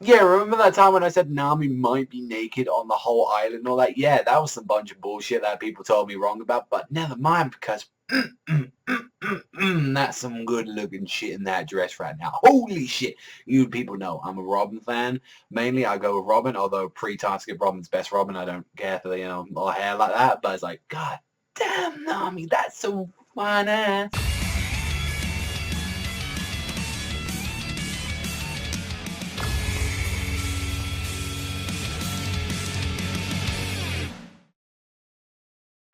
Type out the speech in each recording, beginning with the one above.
Yeah, remember that time when I said Nami might be naked on the whole island and all that? Yeah, that was some bunch of bullshit that people told me wrong about, but never mind, because that's some good looking shit in that dress right now. Holy shit. You people know I'm a Robin fan. Mainly I go with Robin, although pre-time skip Robin's best Robin. I don't care for the, all hair like that, but it's like, god damn Nami, that's so fine ass.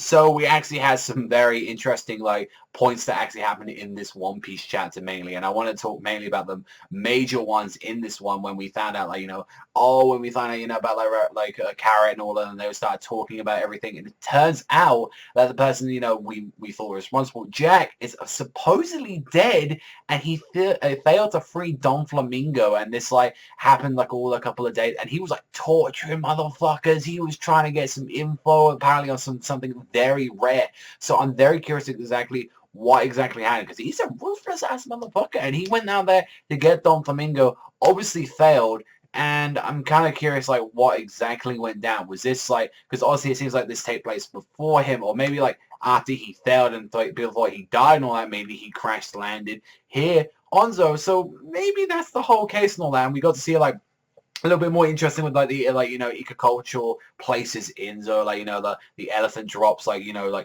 So we actually had some very interesting points that actually happened in this One Piece chapter mainly, and I want to talk mainly about the major ones in this one when we found out when we found out about a Carrot and all of them, they started talking about everything, and it turns out that the person we thought was responsible, Jack, is supposedly dead, and he failed to free Don Flamingo, and this happened all a couple of days, and he was torturing motherfuckers. He was trying to get some info apparently on something very rare. So I'm very curious exactly what exactly happened, because he's a ruthless ass motherfucker, and he went out there to get Don Flamingo, obviously failed, and I'm kind of curious what exactly went down. Was this because obviously it seems like this take place before him, or maybe after he failed and people thought he died and all that, maybe he crash landed here on Zo. So maybe that's the whole case and all that, and we got to see a little bit more interesting with the ecocultural places in Zo, the elephant drops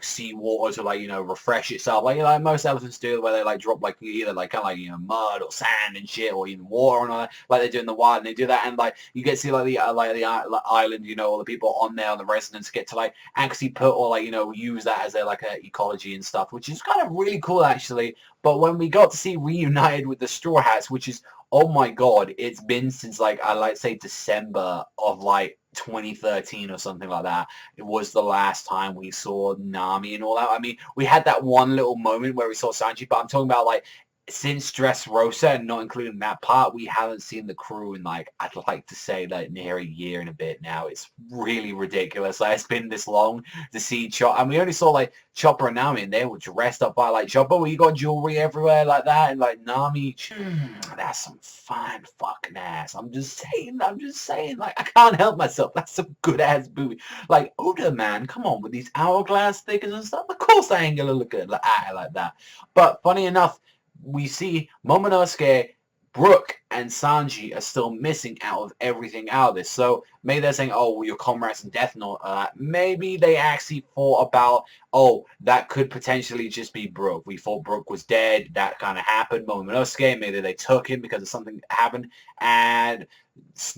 seawater to refresh itself, like most elephants do, where they drop either mud or sand and shit, or even water and all that, like they do in the wild, and they do that, and you get to see the island, all the people on there, the residents get to actually put or use that as their ecology and stuff, which is kind of really cool actually. But when we got to see reunited with the Straw Hats, which is, oh my god, it's been since I say December of 2013 or something like that. It was the last time we saw Nami and all that. I mean, we had that one little moment where we saw Sanji, but I'm talking about since Dressrosa, and not including that part, we haven't seen the crew in I'd like to say near a year and a bit now. It's really ridiculous. It's been this long to see Chopper, and we only saw Chopper and Nami, and they were dressed up by Chopper, where you got jewelry everywhere like that, and Nami, that's some fine fucking ass. I'm just saying, I can't help myself. That's some good ass booby. Oda, man, come on, with these hourglass stickers and stuff. Of course I ain't gonna look at like that. But funny enough, we see Momonosuke, Brook, and Sanji are still missing out of everything out of this. So maybe they're saying, oh, well, your comrades in death and all that. Maybe they actually thought about, oh, that could potentially just be Brook. We thought Brook was dead. That kind of happened. Momonosuke, maybe they took him because of something that happened. And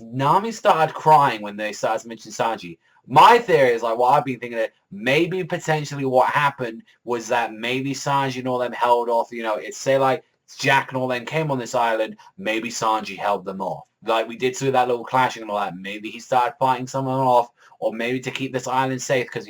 Nami started crying when they started to mention Sanji. My theory is what I've been thinking, that maybe potentially what happened was that maybe Sanji and all them held off, it's say Jack and all them came on this island, maybe Sanji held them off. We did see that little clashing and all that. Maybe he started fighting someone off, or maybe to keep this island safe, because,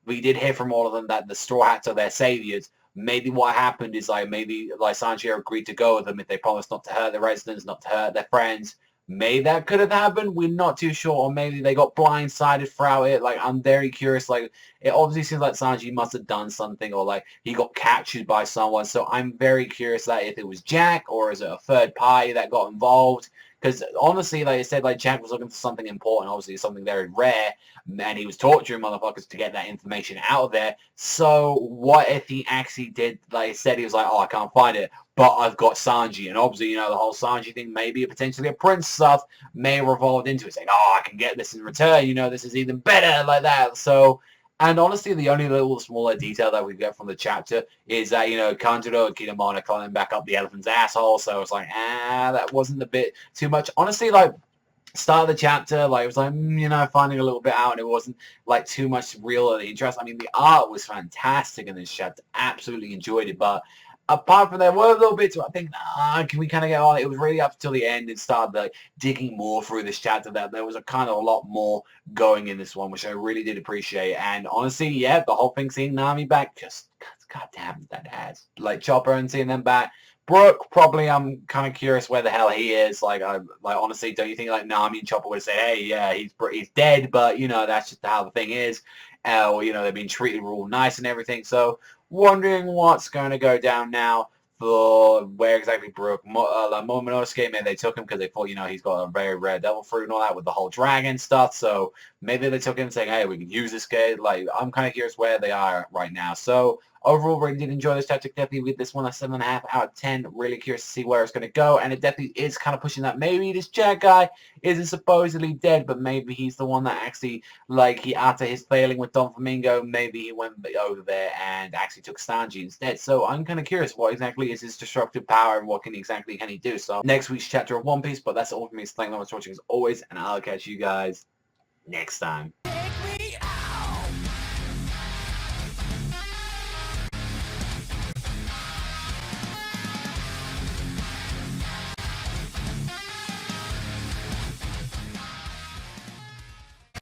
we did hear from all of them that the Straw Hats are their saviors. Maybe what happened is maybe Sanji agreed to go with them if they promised not to hurt the residents, not to hurt their friends. Maybe that could have happened. We're not too sure. Or maybe they got blindsided throughout it. I'm very curious. It obviously seems like Sanji must have done something, or he got captured by someone. So I'm very curious that if it was Jack, or is it a third party that got involved. Because honestly, like I said, Jack was looking for something important, obviously something very rare, and he was torturing motherfuckers to get that information out of there. So what if he actually did, like I said, he was oh, I can't find it, but I've got Sanji, and obviously, the whole Sanji thing, maybe potentially a prince stuff, may have revolved into it, saying, oh, I can get this in return, this is even better, like that. So, and honestly, the only little smaller detail that we get from the chapter is that, Kanjuro and Kinemon are climbing back up the elephant's asshole, so it's that wasn't a bit too much. Honestly, start of the chapter, it was finding a little bit out, and it wasn't too much real interest. I mean, the art was fantastic in this chapter, absolutely enjoyed it, but apart from that, were a little bit too, I think, can we kind of get on? It was really up till the end and started digging more through this chapter, that there was a kind of a lot more going in this one, which I really did appreciate. And honestly, yeah, the whole thing, seeing Nami back, just goddamn that ass. Chopper and seeing them back. Brook, probably, I'm kind of curious where the hell he is. Honestly, don't you think Nami and Chopper would say, hey, yeah, he's dead, but that's just how the thing is. Or they've been treated real nice and everything. So wondering what's going to go down now for where exactly Brooke, Momonosuke, maybe they took him because they thought, you know, he's got a very rare devil fruit and all that with the whole dragon stuff. So maybe they took him saying, hey, we can use this guy. Like, I'm kind of curious where they are right now. So overall, really did enjoy this chapter. Definitely with this one a 7.5 out of 10. Really curious to see where it's going to go. And it definitely is kind of pushing that maybe this Jack guy isn't supposedly dead, but maybe he's the one that actually, like, he after his failing with Don Flamingo, maybe he went over there and actually took Sanji instead. So I'm kind of curious what exactly is his destructive power and what can he do. So next week's chapter of One Piece, but that's all for me. So thank you very much for watching as always, and I'll catch you guys next time.